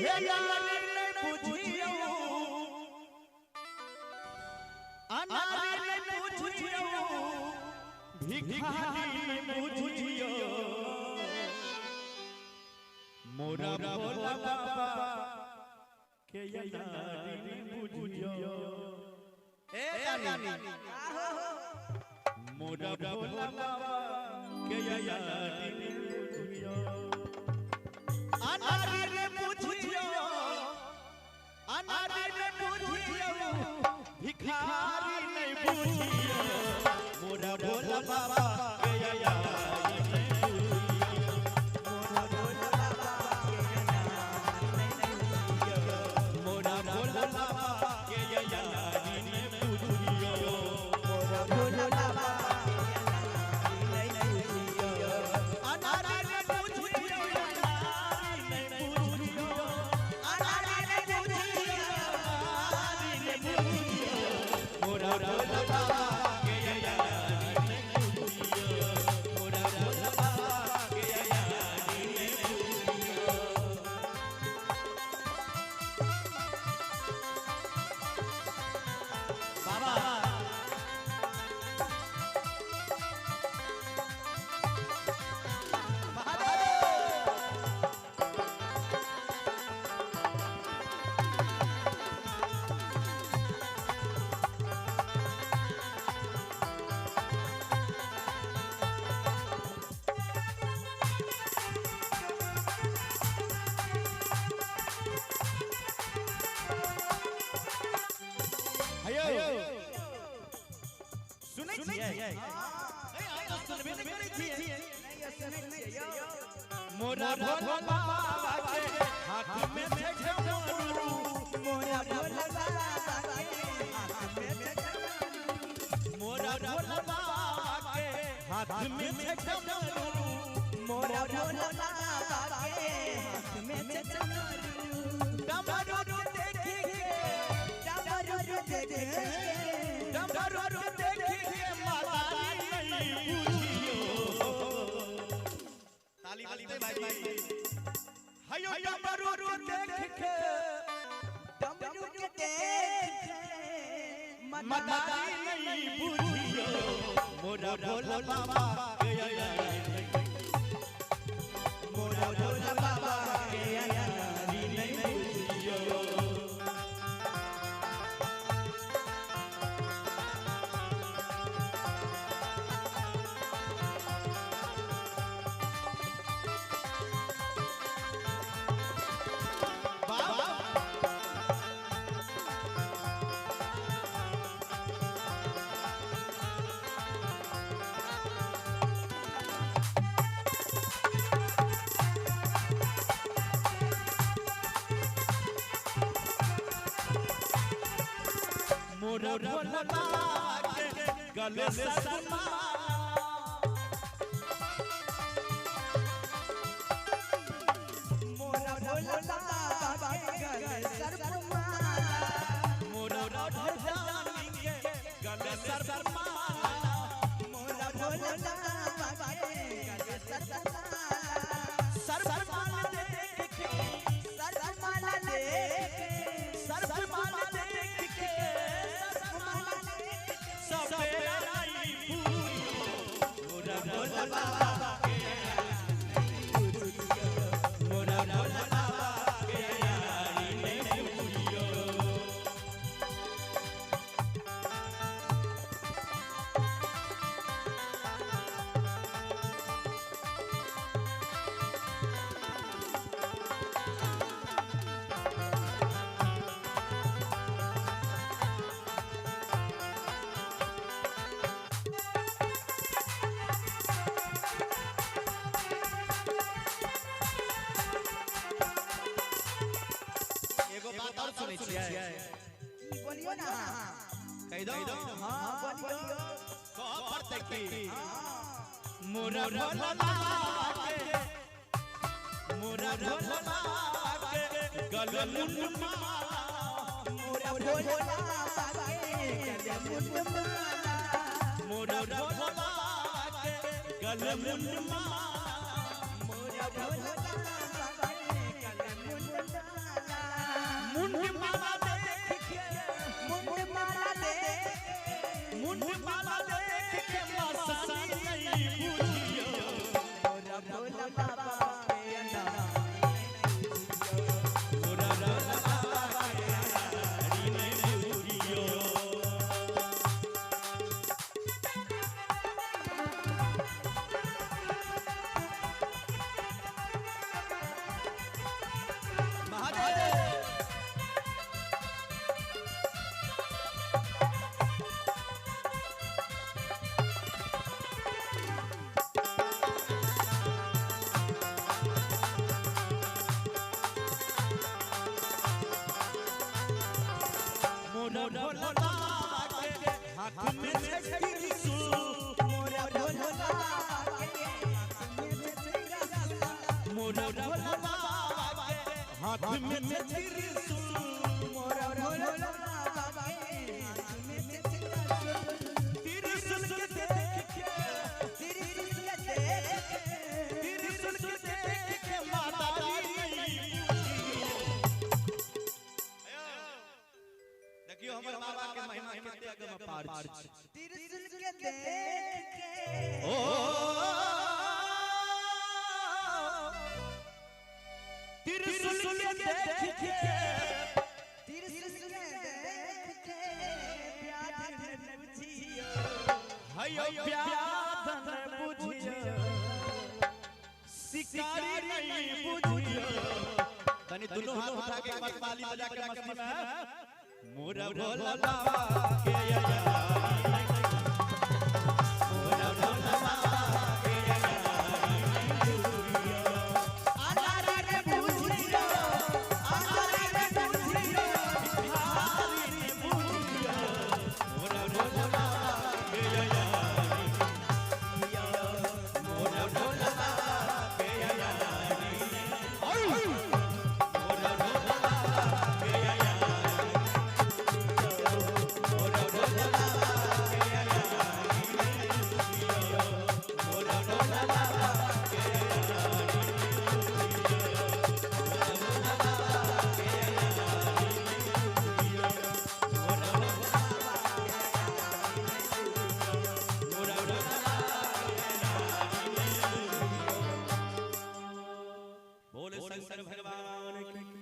हे नारी ने बुझियो अनारी ने बुझियो भिखारी ने बुझियो मोरा भोला बाबा के नारी ने बुझियो ए नानी मोरा भोला बाबा के नारी ने बुझियो अनारी ने बुझियो अनारी ने बुझियो भिखारी ने बुझियो मोरा भोला बाबा के नारी ने बुझियो मोरा भोला बाबा के नारी ने बुझियो मोरा भोला बाबा के नारी ने बुझियो मोरा भोला बाबा मोरा भोला बाबा के हाथ में से झमरू मोरा भोला बाबा के हाथ में से झमरू मोरा भोला बाबा के हाथ में से झमरू मोरा भोला बाबा के हाथ में से झमरू डमरू देखी डमरू देखी डमरू देखी माता नहीं पूछियो ताली वाली भाई हयो डमरू देख के डमरू देख माता नहीं पूछियो मोरा भोला बाबा के मोरा भोला बाबा के नारी नहीं पूछियो मोरा भोला बाबा के गले सरमा मोरा भोला बाबा के गले सरमा मोरा भोला के गले सरमा मोरा भोला बाबा के गले सरमाल देख के सरमाल देख सरमाल देख के मोरा भोला बाबा के मोरा भोला बाबा के नारी ने पूछियो बात और सुनै छियै बोलियो ना कहि दो हां बोलियो कह पड़ते की मोरा भोला बाबा के मोरा भोला बाबा के गले मुंडमा मोरा भोला बाबा के गले मुंडमा मोरा भोला बाबा के गले मुंडमा मोरा भोला बाबा के गले मुंडमा छे त्रिशूल मोरा भोला बाबा के मोरा भोला बाबा के हाथ में छे त्रिशूल मोरा भोला बाबा के हाथ में त्रिशूल के देख के त्रिशूल के देख के माता देखियो हमर बाबा के महिमा कते अगम पार छै त्रिशूल के देख के ओ त्रिशूल के देख के त्रिशूल के देख के व्याध न बुझियो हयो व्याध न बुझियो शिकारी नहीं बुझियो तनी दोनों हाथ उठा के एक बार ताली बजा के मस्ती में मोरा भोला बाबा के